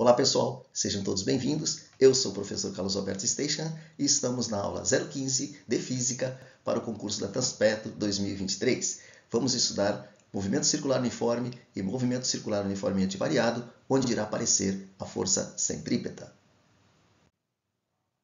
Olá pessoal, sejam todos bem-vindos. Eu sou o professor Carlos Alberto Stechan e estamos na aula 015 de Física para o concurso da Transpetro 2023. Vamos estudar movimento circular uniforme e movimento circular uniformemente variado, onde irá aparecer a força centrípeta.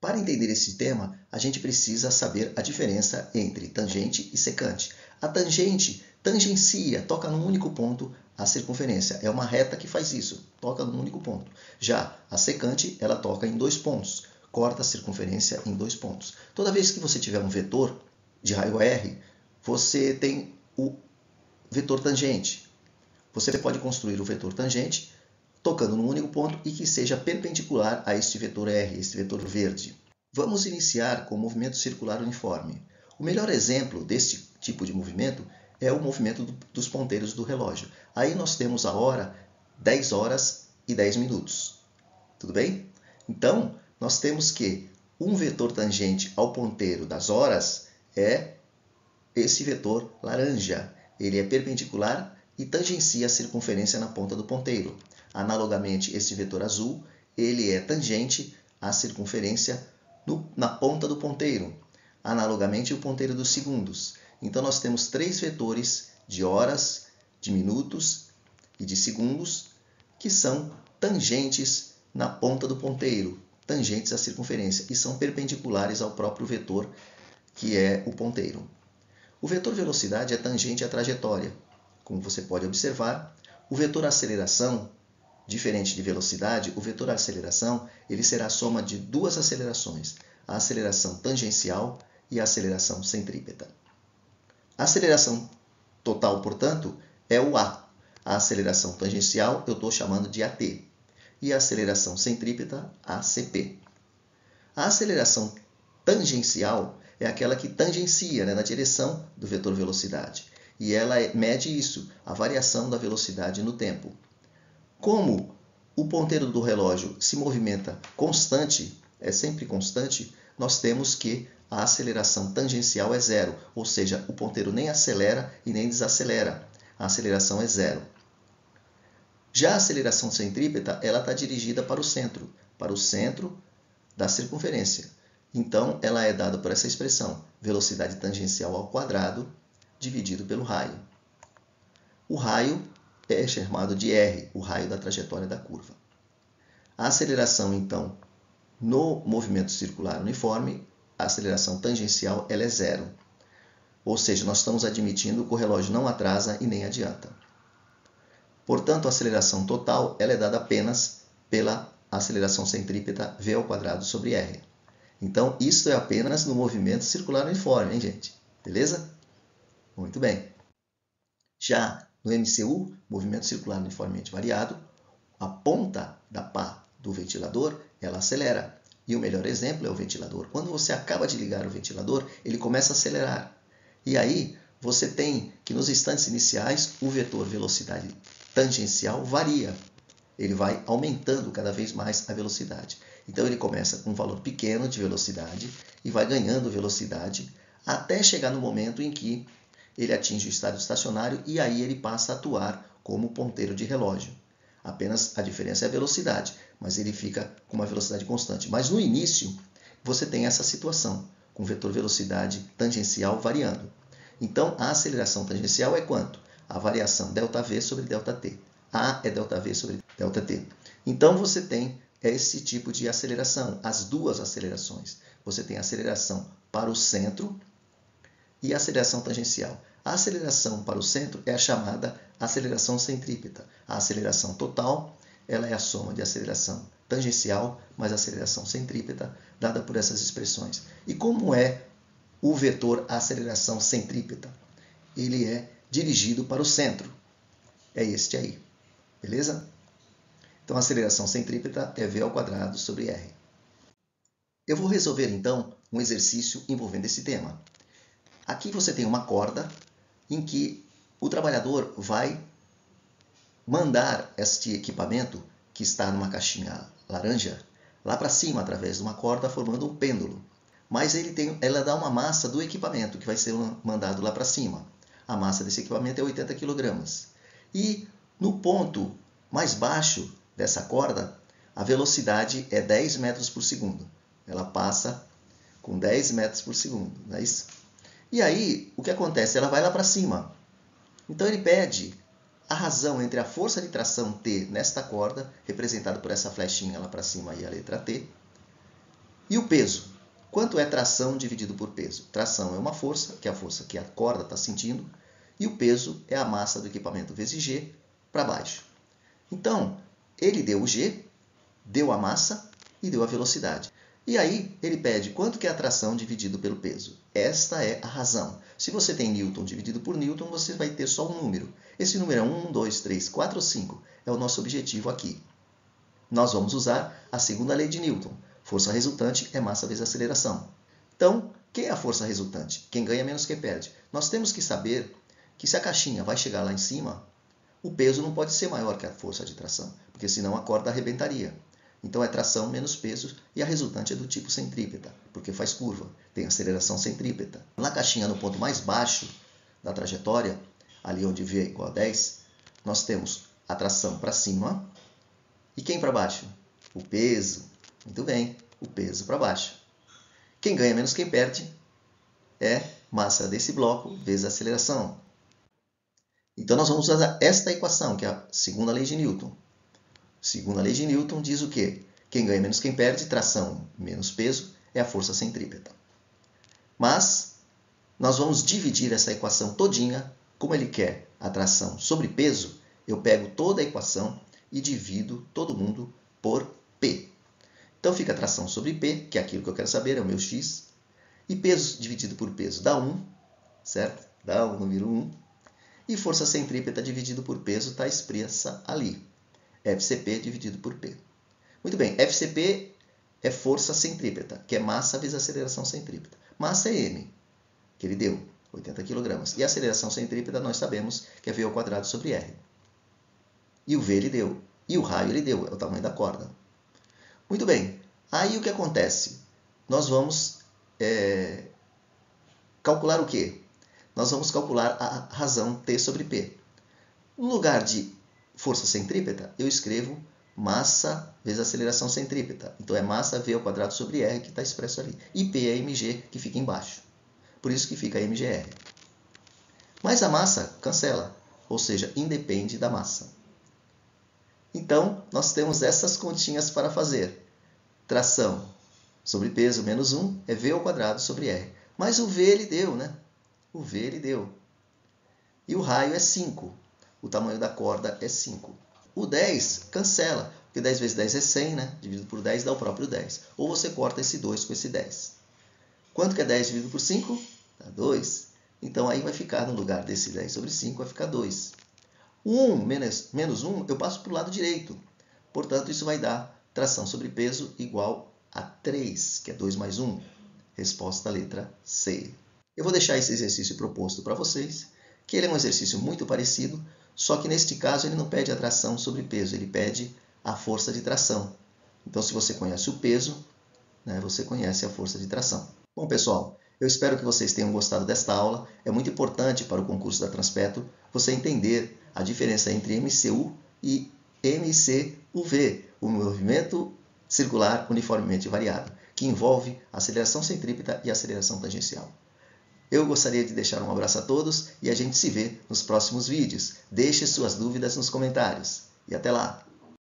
Para entender esse tema, a gente precisa saber a diferença entre tangente e secante. A tangente tangencia, toca num único ponto a circunferência. É uma reta que faz isso, toca num único ponto. Já a secante, ela toca em dois pontos, corta a circunferência em dois pontos. Toda vez que você tiver um vetor de raio R, você tem o vetor tangente. Você pode construir o vetor tangente tocando num único ponto e que seja perpendicular a este vetor R, este vetor verde. Vamos iniciar com o movimento circular uniforme. O melhor exemplo deste tipo de movimento é o movimento dos ponteiros do relógio. Aí nós temos a hora 10 horas e 10 minutos. Tudo bem? Então, nós temos que um vetor tangente ao ponteiro das horas é esse vetor laranja. Ele é perpendicular e tangencia a circunferência na ponta do ponteiro. Analogamente, esse vetor azul, ele é tangente à circunferência na ponta do ponteiro. Analogamente, o ponteiro dos segundos. Então, nós temos três vetores de horas, de minutos e de segundos que são tangentes na ponta do ponteiro, tangentes à circunferência, e são perpendiculares ao próprio vetor, que é o ponteiro. O vetor velocidade é tangente à trajetória. Como você pode observar, o vetor aceleração, diferente de velocidade, o vetor aceleração ele será a soma de duas acelerações, a aceleração tangencial e a aceleração centrípeta. A aceleração total, portanto, é o A. A aceleração tangencial eu estou chamando de AT. E a aceleração centrípeta, ACP. A aceleração tangencial é aquela que tangencia, na direção do vetor velocidade. E ela mede isso, a variação da velocidade no tempo. Como o ponteiro do relógio se movimenta constante, é sempre constante, nós temos que a aceleração tangencial é zero, ou seja, o ponteiro nem acelera e nem desacelera. A aceleração é zero. Já a aceleração centrípeta, ela está dirigida para o centro da circunferência. Então, ela é dada por essa expressão, velocidade tangencial ao quadrado dividido pelo raio. O raio é chamado de R, o raio da trajetória da curva. A aceleração, então, no movimento circular uniforme, a aceleração tangencial ela é zero. Ou seja, nós estamos admitindo que o relógio não atrasa e nem adianta. Portanto, a aceleração total ela é dada apenas pela aceleração centrípeta V ao quadrado sobre R. Então, isso é apenas no movimento circular uniforme, hein, gente? Beleza? Muito bem. Já no MCU, movimento circular uniformemente variado, a ponta da pá do ventilador, ela acelera. E o melhor exemplo é o ventilador. Quando você acaba de ligar o ventilador, ele começa a acelerar. E aí, você tem que nos instantes iniciais, o vetor velocidade tangencial varia. Ele vai aumentando cada vez mais a velocidade. Então, ele começa com um valor pequeno de velocidade e vai ganhando velocidade até chegar no momento em que ele atinge o estado estacionário e aí ele passa a atuar como ponteiro de relógio. Apenas a diferença é a velocidade, mas ele fica com uma velocidade constante. Mas no início, você tem essa situação, com o vetor velocidade tangencial variando. Então, a aceleração tangencial é quanto? A variação ΔV sobre ΔT. A é ΔV sobre ΔT. Então, você tem esse tipo de aceleração, as duas acelerações. Você tem a aceleração para o centro e a aceleração tangencial. A aceleração para o centro é a chamada aceleração centrípeta. A aceleração total ela é a soma de aceleração tangencial mais aceleração centrípeta, dada por essas expressões. E como é o vetor aceleração centrípeta? Ele é dirigido para o centro. É este aí. Beleza? Então, a aceleração centrípeta é V ao quadrado sobre R. Eu vou resolver, então, um exercício envolvendo esse tema. Aqui você tem uma corda em que o trabalhador vai mandar este equipamento, que está numa caixinha laranja, lá para cima, através de uma corda, formando um pêndulo. Mas ela dá uma massa do equipamento, que vai ser mandado lá para cima. A massa desse equipamento é 80 kg. E no ponto mais baixo dessa corda, a velocidade é 10 metros por segundo. Ela passa com 10 metros por segundo, não é isso? E aí, o que acontece? Ela vai lá para cima. Então ele pede a razão entre a força de tração T nesta corda, representada por essa flechinha lá para cima e a letra T, e o peso. Quanto é tração dividido por peso? Tração é uma força, que é a força que a corda está sentindo, e o peso é a massa do equipamento vezes G para baixo. Então, ele deu o G, deu a massa e deu a velocidade. E aí, ele pede quanto que é a tração dividido pelo peso. Esta é a razão. Se você tem Newton dividido por Newton, você vai ter só um número. Esse número é 1, 2, 3, 4 ou 5. É o nosso objetivo aqui. Nós vamos usar a segunda lei de Newton. Força resultante é massa vezes aceleração. Então, quem é a força resultante? Quem ganha menos quem perde. Nós temos que saber que se a caixinha vai chegar lá em cima, o peso não pode ser maior que a força de tração, porque senão a corda arrebentaria. Então é tração menos peso e a resultante é do tipo centrípeta, porque faz curva, tem aceleração centrípeta. Na caixinha, no ponto mais baixo da trajetória, ali onde V é igual a 10, nós temos a tração para cima e quem para baixo? O peso. Muito bem, o peso para baixo. Quem ganha menos quem perde é massa desse bloco vezes a aceleração. Então nós vamos usar esta equação, que é a segunda lei de Newton. Segunda lei de Newton diz o quê? Quem ganha menos quem perde, tração menos peso, é a força centrípeta. Mas nós vamos dividir essa equação todinha, como ele quer a tração sobre peso, eu pego toda a equação e divido todo mundo por P. Então fica tração sobre P, que é aquilo que eu quero saber, é o meu X, e peso dividido por peso dá 1, certo? Dá o número 1. E força centrípeta dividido por peso está expressa ali. FCP dividido por P. Muito bem, FCP é força centrípeta, que é massa vezes aceleração centrípeta. Massa é M, que ele deu, 80 kg. E a aceleração centrípeta nós sabemos que é V ao quadrado sobre R. E o V ele deu. E o raio ele deu, é o tamanho da corda. Muito bem, aí o que acontece? Nós vamos calcular o quê? Nós vamos calcular a razão T sobre P. No lugar de força centrípeta, eu escrevo massa vezes aceleração centrípeta. Então é massa V ao quadrado sobre R, que está expresso ali. E P é mg, que fica embaixo. Por isso que fica mgr. Mas a massa cancela, ou seja, independe da massa. Então, nós temos essas continhas para fazer. Tração sobre peso menos 1 é V ao quadrado sobre R. Mas o V ele deu, né? O V ele deu. E o raio é 5. O tamanho da corda é 5. O 10 cancela, porque 10 vezes 10 é 100, né? Dividido por 10 dá o próprio 10. Ou você corta esse 2 com esse 10. Quanto que é 10 dividido por 5? Dá 2. Então aí vai ficar, no lugar desse 10 sobre 5, vai ficar 2. 1 menos 1 eu passo para o lado direito. Portanto, isso vai dar tração sobre peso igual a 3, que é 2 mais 1. Resposta letra C. Eu vou deixar esse exercício proposto para vocês, que ele é um exercício muito parecido, só que neste caso ele não pede a tração sobre peso, ele pede a força de tração. Então, se você conhece o peso, né, você conhece a força de tração. Bom, pessoal, eu espero que vocês tenham gostado desta aula. É muito importante para o concurso da Transpetro você entender a diferença entre MCU e MCUV, o movimento circular uniformemente variado, que envolve a aceleração centrípeta e a aceleração tangencial. Eu gostaria de deixar um abraço a todos e a gente se vê nos próximos vídeos. Deixe suas dúvidas nos comentários. E até lá!